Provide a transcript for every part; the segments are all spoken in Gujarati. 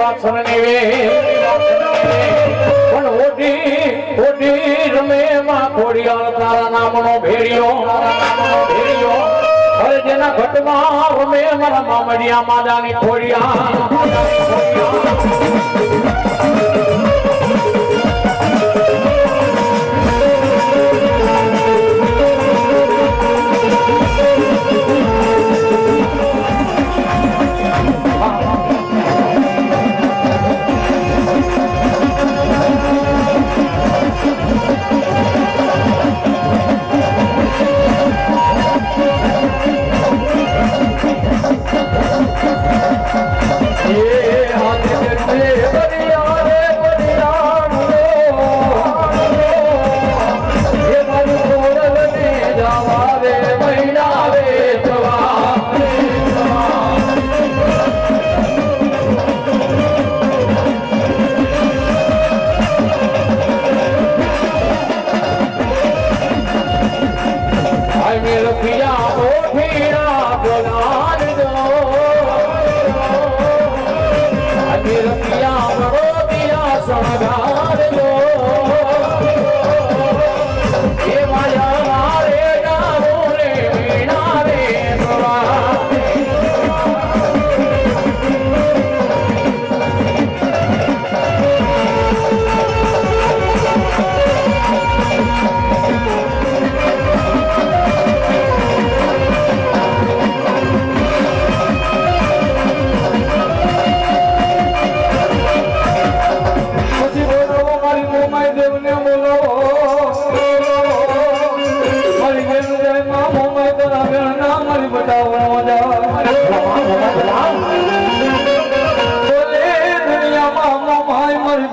વાસણની વે પણ ઓઢી રમે માં ખોડિયાર તારા નામનો ભેડિયો અરે જેના ઘટમાં રમે મારા મામડિયા માદાની ખોડિયા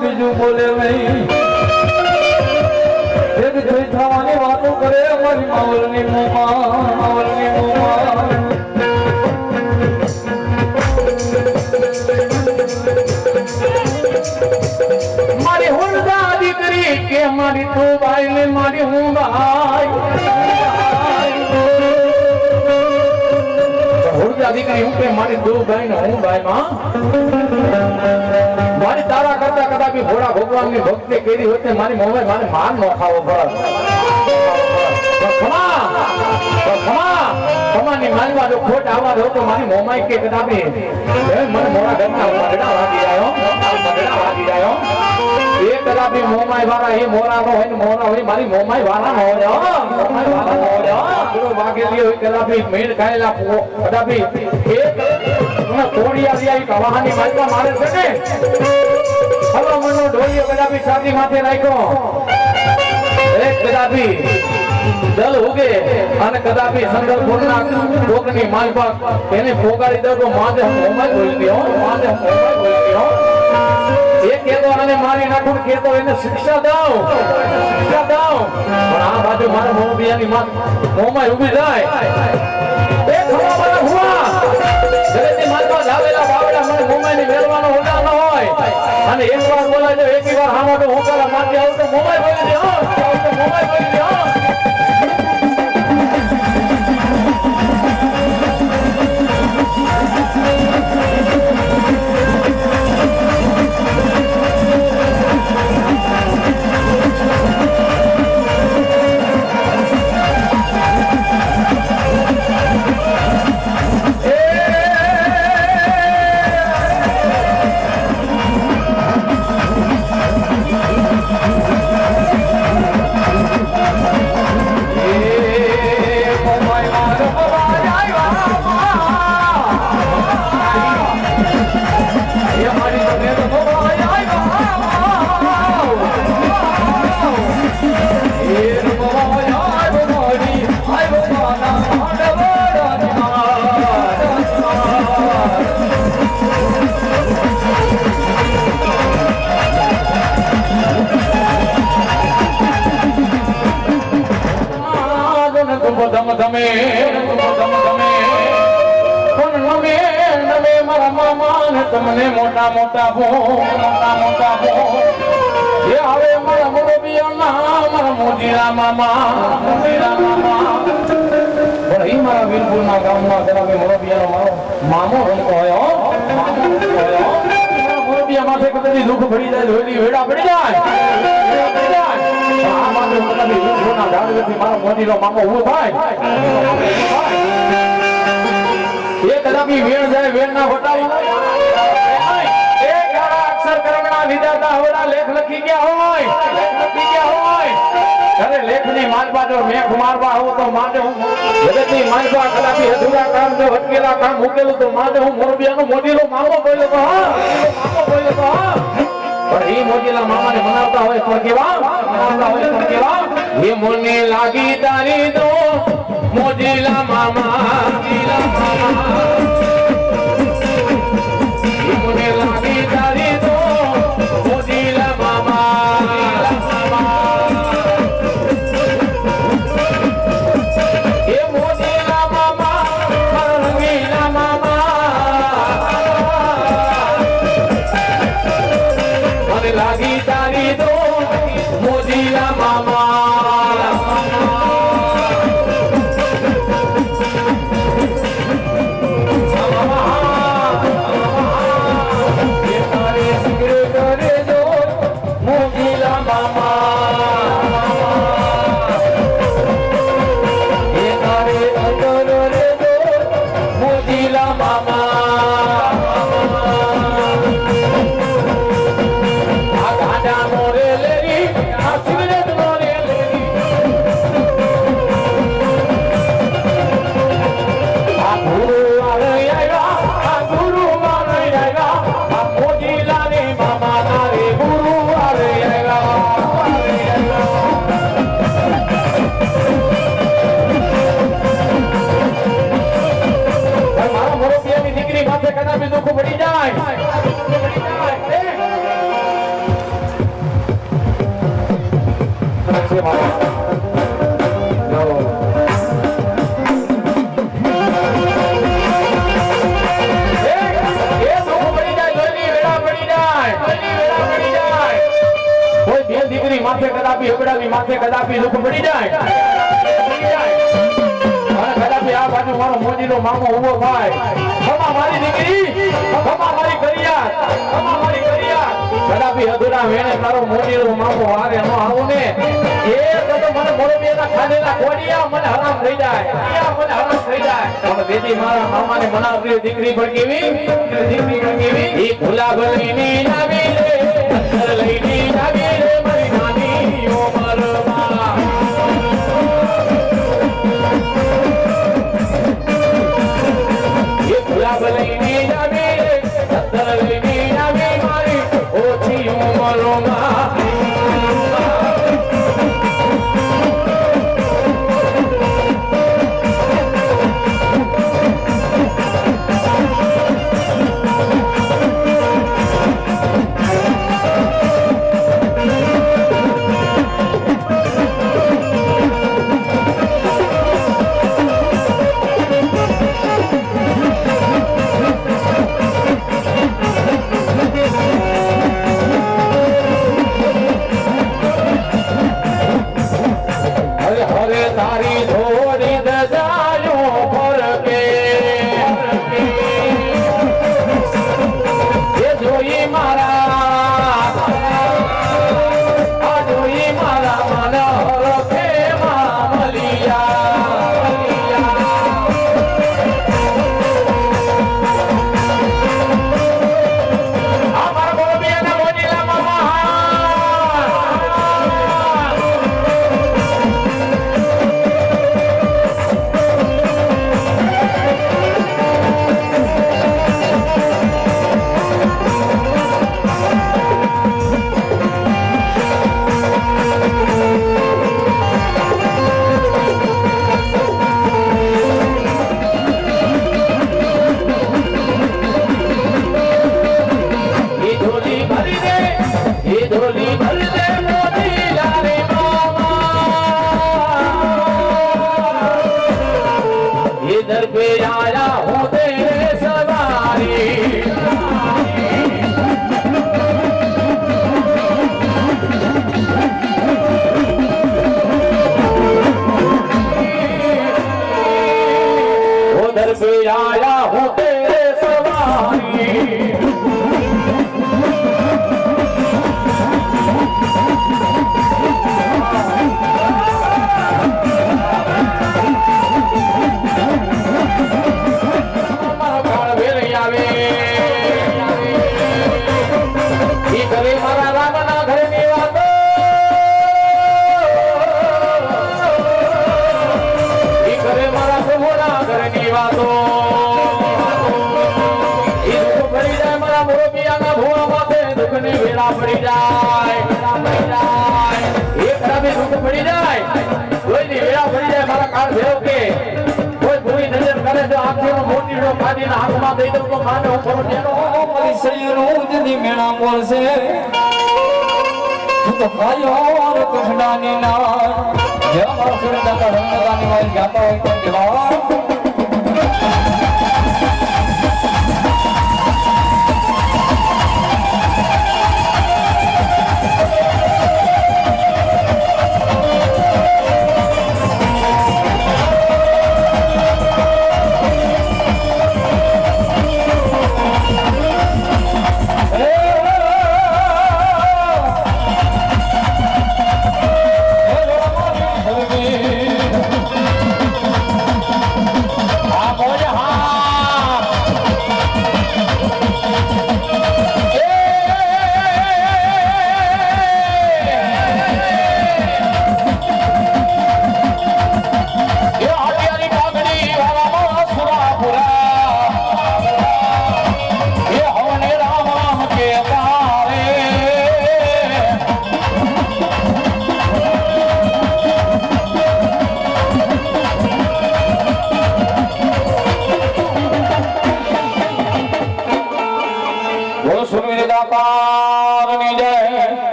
બીજું બોલે નહીં થવાની વાતો કરે અમારી માવલની મારી હુંડા દીકરી કે મારી તું ભાઈ ને મારી હું ભાઈ હુંડા દીકરી હું કે મારી તું ભાઈ ને હું ભાઈ માં મારી તારા કરતા કદાપી ભોળા ભગવાન ની ભક્તિ કરી હોતે મારી મોમે મારે માર ન ખાવો પડે ખમાની માલવા જો ખોટ આવા દો તો મારી મોમાઈ કે કદાપી મને મોડા ઘરના મગડા વાગી જાય એ કદાપી મોમાઈ વાળા એ મોરા નો હોય ને મોરા હોય મારી મોમાઈ વાળા નો હોય વાગેલી હોય કદાપી મેળ ખાયેલા કદાપી તોડિયા કવાહાની માલવા મારે છે ને હલો મનો ઢોલિયો કદાપી છાતી માથે રાખ્યો એક કદાપી દલ ઉગે અને કદાપી સંદર્ભના ડોકની માલપા એને પોગાડી દો તો માથે મોમાઈ બોલી ગયો એ કેતો અને મારી નાખું કેતો એને શિક્ષા દાવ પણ આ બાજુ મારા મોબિયાની મોમાઈ ઊભી જાય એ ખરા મારા હુઆ જગતની માલપા ધાવેલા બાવડા મને મોમાઈની મેળવાનો હોતા ન હોય અને એકવાર બોલાય તો એકવાર હામાં તો હોકાલા માથે આવું તો મોમાઈ બોલી દે તમને મોટા મોટા ભો એ હવે મારા મોરબિયાના મારા મોજીરા મામા પણ ઈ મારા વીરપુરના ગામમાં જરા મોરબિયાનો મારો મામો રમતો હોય મોરબિયા માથે કદાચ દુઃખ પડી જાય લોહીની વેડા પડી જાય આ માત્ર કદાચ દુઃખોના ઝાડવેથી મારો મોદીનો મામો ઊભો થાય એ કદાચ વેણ જાય વેણ ના વટાવો એ ગાળા અક્ષર કર્મના વિધાતા હવડા લેખ લખી ગયા હોય અરે લેખની માનવા જો મેઘ મારવા આવો તો માટે હું જગતની માનવા કદાપી અધૂરા કામ જો અટકેલા કામ મૂકેલું તો માટે હું મોરબિયાનો મોદીનો મામો બોલ્યો તો હા પણ એ મોદીના મામાને મનાવતા હોય તો કેવા એ મને લાગી તારી તો મોદીલા મામા એ મને લાગી તારી તો મોદીલા મામા લાગી તારી તો મોદીલા મામા દુઃખ પડી જાય કોઈ બે દીકરી માથે કદાપી હબડાવી માથે કદાપી દુઃખ પડી જાય કદાપી આ બાજુ મારો મોદીનો મામો ઉભો થાય ખમા મારી દીકરી ખમા મારી કરિયા કદાપી અધૂરા વેણે મારો મોદીનો મામો હારે ન આવું ને એ તો મને મોરબીના ખાધેલા કોડિયા મને હરામ થઈ જાય પણ બેટી મારા મામાને મનાવતી દીકરી પણ કેવી ઈ ભૂલા ભલીની આવી રે અંદર લઈની આવી રે મારી નાની ઓ મરવા ભલઈની જાવી રે સત્તરલીની જાવી મારી ઓછી ઉંમરોમાં તારી થોડી દજાયો ફરકે એ જોઈ મારા મન હરખે મામલિયા અમારા મોરબીના મોદીલા મામા ढोली भर दे मोदीला रे मामा इधर पे आया हूँ तेरे सवारी उधर पे आया हूँ तेरे सवारी ની વાતો એ દુઃખ પડી જાય મારા મોરબિયાના ભોળા માથે દુઃખની વેળા પડી જાય એક ડાબી દુઃખ પડી જાય કોઈની વેળા પડી જાય મારા કાળ ભેવ કે કોઈ ભૂરી નજર કરે તો આંખીનો મોતીડો કાઢીને હાથમાં દઈ દઉં તો માને હું કરું જેનો મારી સૈયરો જની મેણા બોલશે તું તો ભાઈઓ કૃષ્ણાની નાર જે મારો સુરદાતા રંગદાની વાળી ગાતા હોય તો કેવા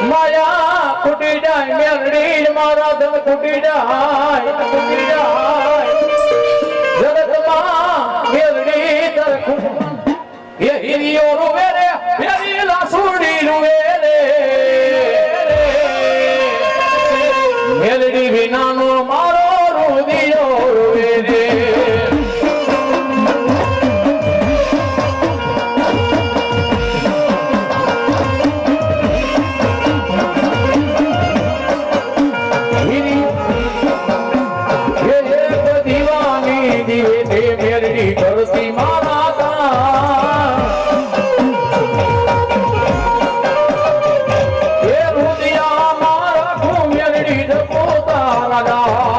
માયા ફૂટી જાય મેલડી મારા ધન ફૂટી જાય જગતમાં મેલડી તર એ હિરિયો રૂવે રે ફેરી લાસુડી રૂવે રે મેલડી વિનાનો મારો રુદિયો રૂવે રે કરતી મારા એ રુદિયા મારા ઘુમેરડી પોતા રાજા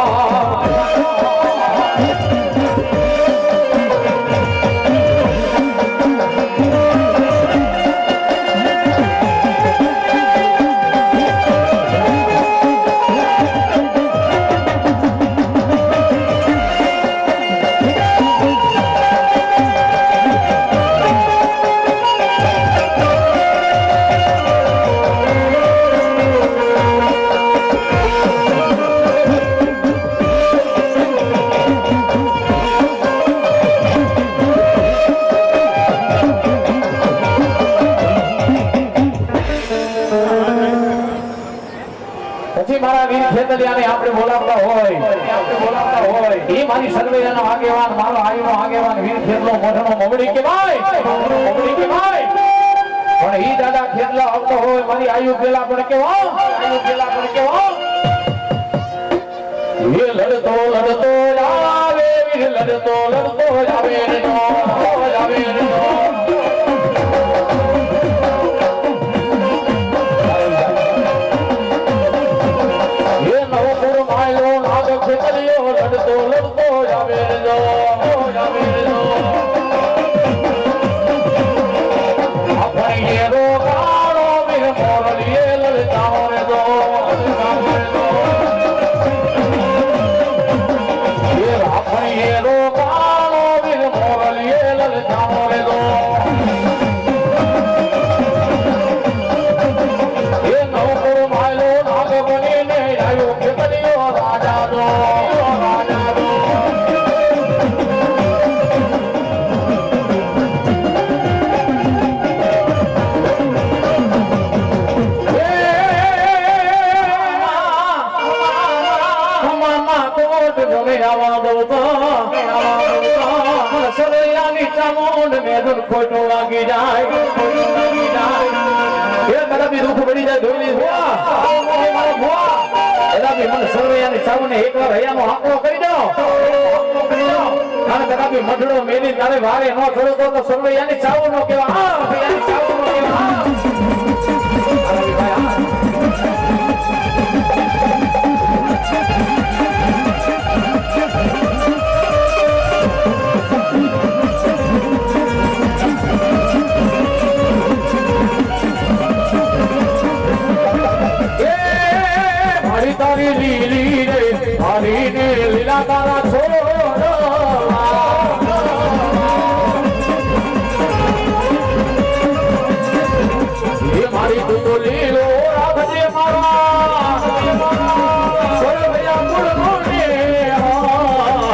મારા વીર ખેતલિયાને આપણે બોલાવતા હોય એ મારી સર્વેનો આગેવાન મારો આઈનો આગેવાન વીર ખેતલો મોઢનો મમડી કહેવાય પણ ઈ દાદા ખેતલા આવતો હોય મારી આયુ પેલા પણ કેવો એ લડતો આવે વીર લડતો આવે રે લડતો આવે રે આપણે એ રોકાણો વીર મોરલીએ લડતા રે દો આપણે એ રોકાણો વીર મોરલીએ લડતા રે દો એ નવપુર માયલો નાગ બનીને આવ્યો ખેતરીઓ રાજા દો ચામુંડ મેદુન ખોટું લાગી જાય એ કદાપી દુઃખ પડી જાય ધોઈલી ભુવા મારા ભુવા કદાપી મને સર્વૈયાની ચાવુને એકવાર હૈયાનો આંકડો કરી દો અને કદાપી મઢડો મેલી તારે વારે ન થોડો તો સર્વૈયાની ચાવું નો કેવા સર્વૈયાની ચાવું નો કેવા તારી લીલી રે હરી ને લીલા તારા છોડો એ મારી તું તો લીલો રાખજે મારા સર્વૈયા મૂળ મૂળે દાદી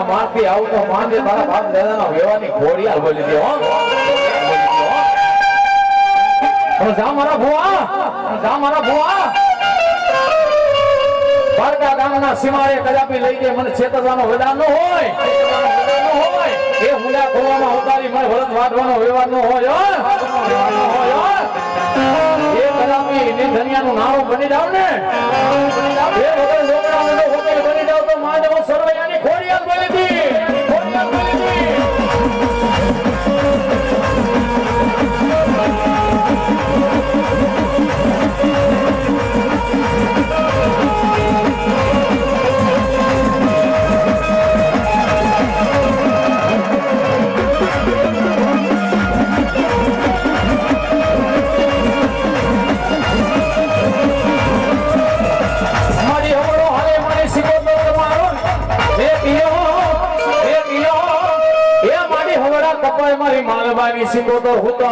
મારતી આવતો માંગે તારા બાપ દાદાના વેવાની ઘોડિયાલ બોલી દે જા મારા ભુવા બારકા ગામના સીમાડે કદાપી લઈ જાય મને છેતરવાનો વેદાન નો હોય એ હુંડા ખોવામાં ઉતારી મને વળત વાટવાનો વ્યવહાર નો હોય એ કદાપી ની ધનિયાનું નાણું બની જાવ ને એ વગર લોકડા મોટો હોટેલ બની જાવ તો માં જવો સર્વૈયાની ઘોડિયાલ બોલી દી મારી માલબાની સિકોતર હતો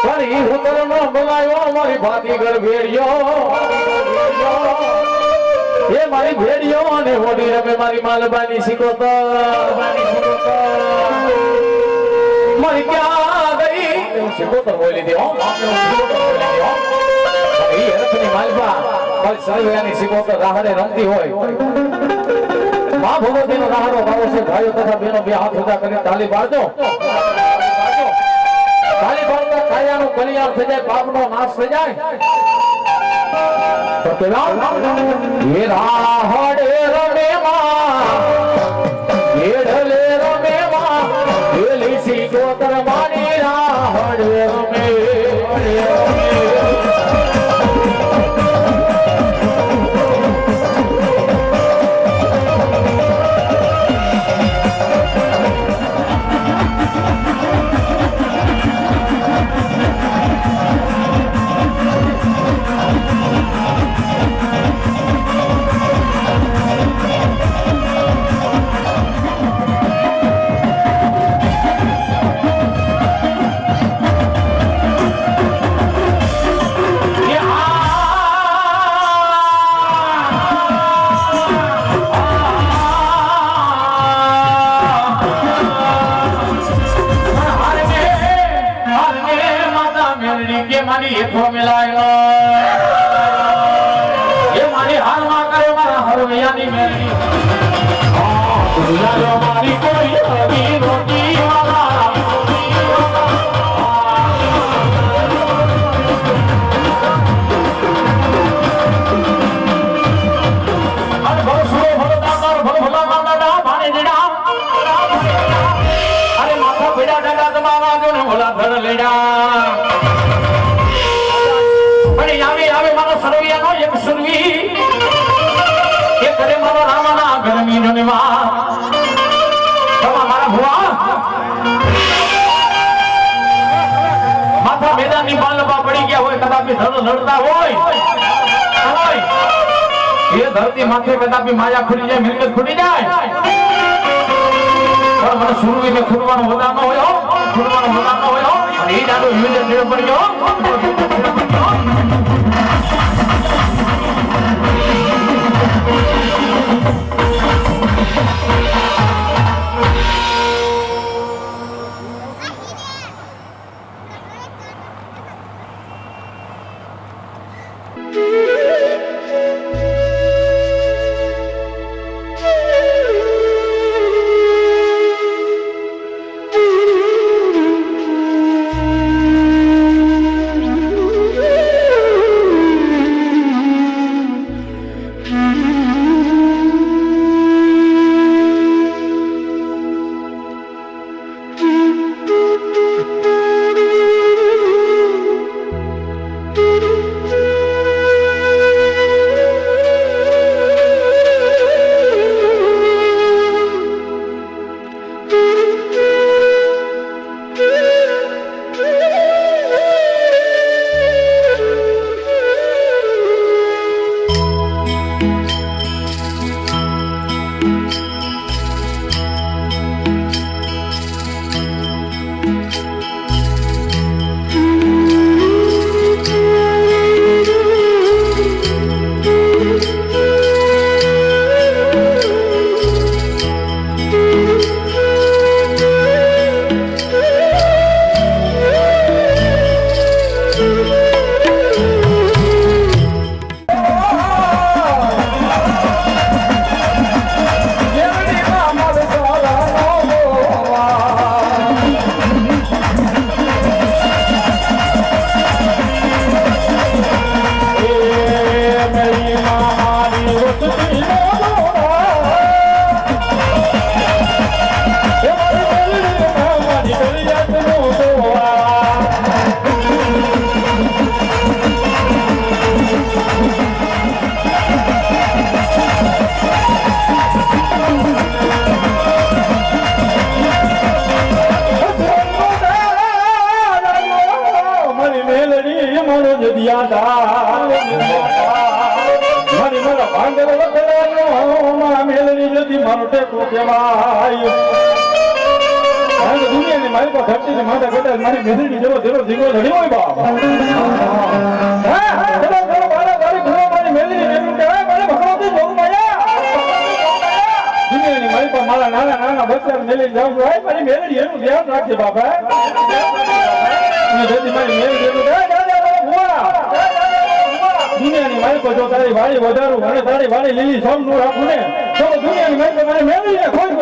પણ ઈ હુતર નો બોલાયો મારી ભાતીગર ભેડિયો એ મારી ભેડિયો અને હોડી રમે મારી માલબાની સિકોતર મારી ક્યાં ગઈ સિકોતર બોલી દે ઈ હરખની માલબા મારી સર્વૈયાની સિકોતર રાહડે રમતી હોય માં ભગવતીનો રાહડો ભાવો છે ભાઈઓ તથા બહેનો બે હાથ ઊંચા કરીને તાલી પાડજો તાલી પાડતા કાયાનું કલ્યાણ થઈ જાય પાપનો નાશ થઈ જાય તો કેવા એ રાહડે રમે માં એડલે રમે માં એલી સિકોતર માની રાહડે રમે મારી એઠો મિલાય એ મારી હાલમાં કરે મારા હરવૈયાની મેલી દુલાલો મારી કોઈ હરી રોટી વાલા અરે ભલો સુરો ભલો દાતાર ભલો ભલા દાદા ભાણે જેડા અરે માથા પીડા દાદા તમારા જો ને ભલા ધર લેડા પણ આવે મારો સરવૈયાનો એક સુરવી એ કરે મારો રામાના ગરમી નો નિવા મારા ભુવા માથા મેદાનની બાલબા પડી ગયા હોય કદાપી ધરો લડતા હોય એ ધરતી માથે કદાપી માયા ખૂટી જાય મિલકત ખૂટી જાય પણ મને સુરવીને ખૂટવાનો હોદા ન હોય અને એ દાડો યુદ્ધ છેડો પડ્યો દુનિયાની મારી પાસે ધરતીને માથા કટાય મારી મેદરીની જેવો ધીરો ધીંગો ધડ્યો હોય બાપ દુનિયાની મારી પાસે મારા નાના નાના બચ્ચા મેલી જાઉં છું મારી મેલડી એનું ધ્યાન રાખજે બાપા મારી મેલડી એનું દુનિયાની મારી પર જો તારી વાળી વધારું અને તારી વાળી લીલી સમ નું રાખું ને તો દુનિયાની મારી પર મને મેળવી ને ખોઈ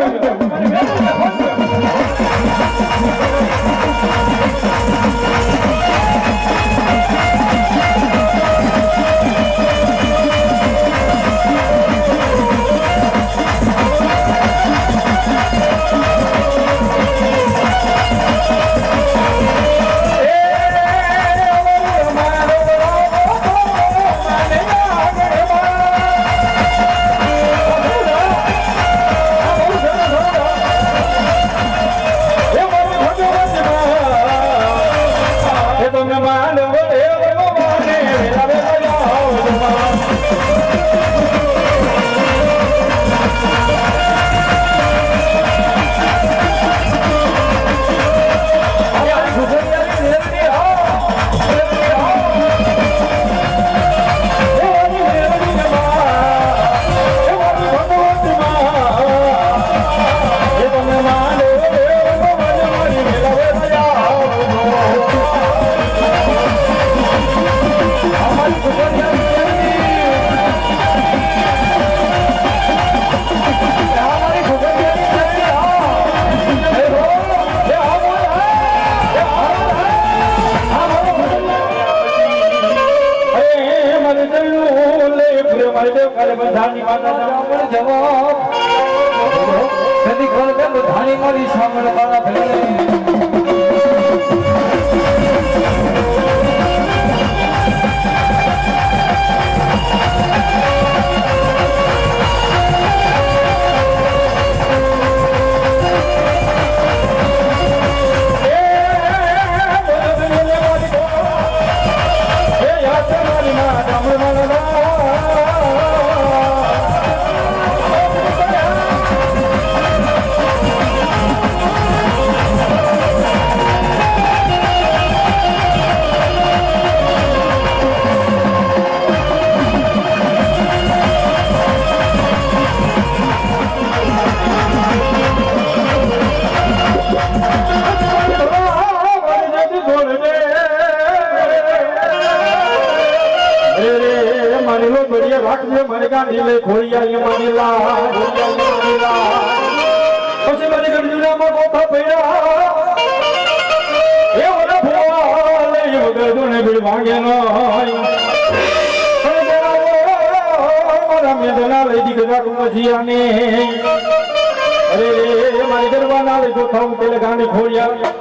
પડ્યો મારી દેવ કાલે બંધાની માતા પણ જવાબ કદી ખબર કે બધાની મારી સામે મારા ભલે મને ગાંધી લે ખોડિયા માનીલા પછી મને ગંજુનામાં ગોઠા પડ્યા એ ઓલા ભોવા લે વગર દુને બિલ ભાંગે નો મારા મેદના લઈ દીકરા પછી આને અરે મારી ગરબાના લઈ ગોઠા પેલે ગાંધી ખોડિયા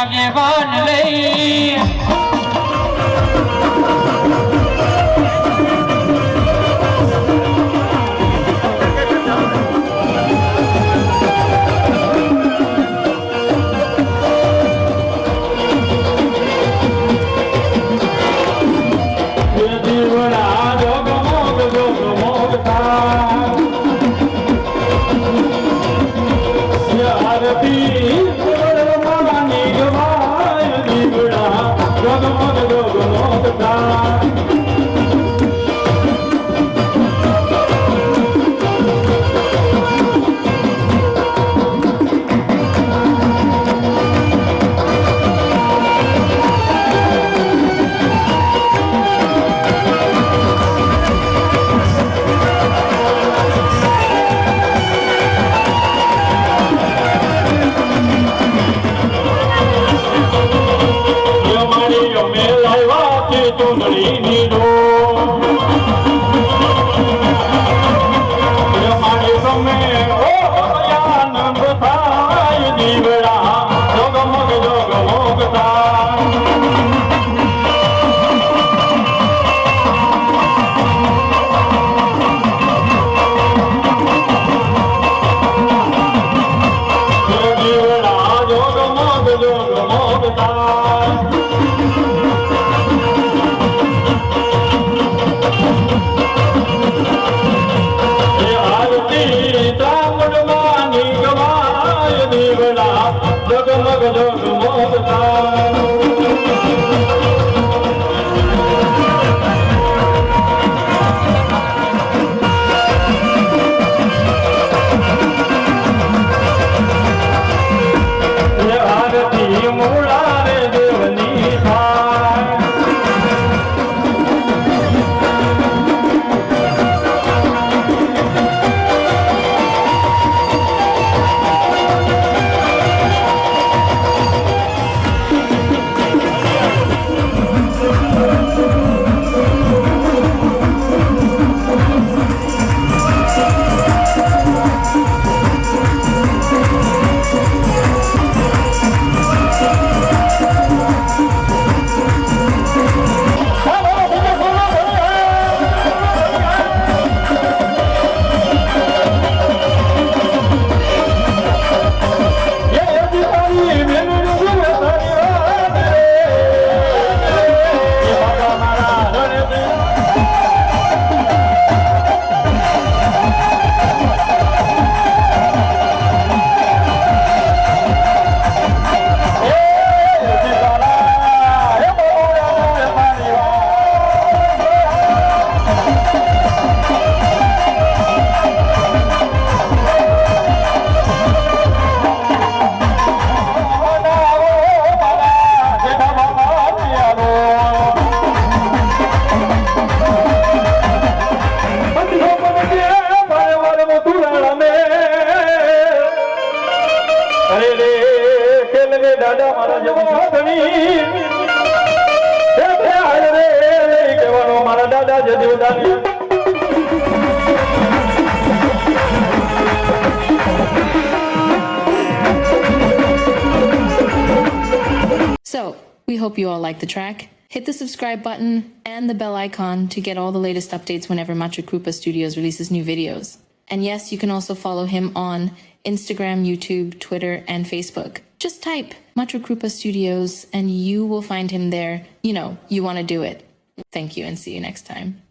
के बन लई દાદા જદેવ દાનિયા So, we hope you all like the track. Hit the subscribe button and the bell icon to get all the latest updates whenever Macho Krupa Studios releases new videos. And yes, you can also follow him on Instagram, YouTube, Twitter, and Facebook. Just type Macho Krupa Studios and you will find him there. You know, you want to do it. Thank you and see you next time.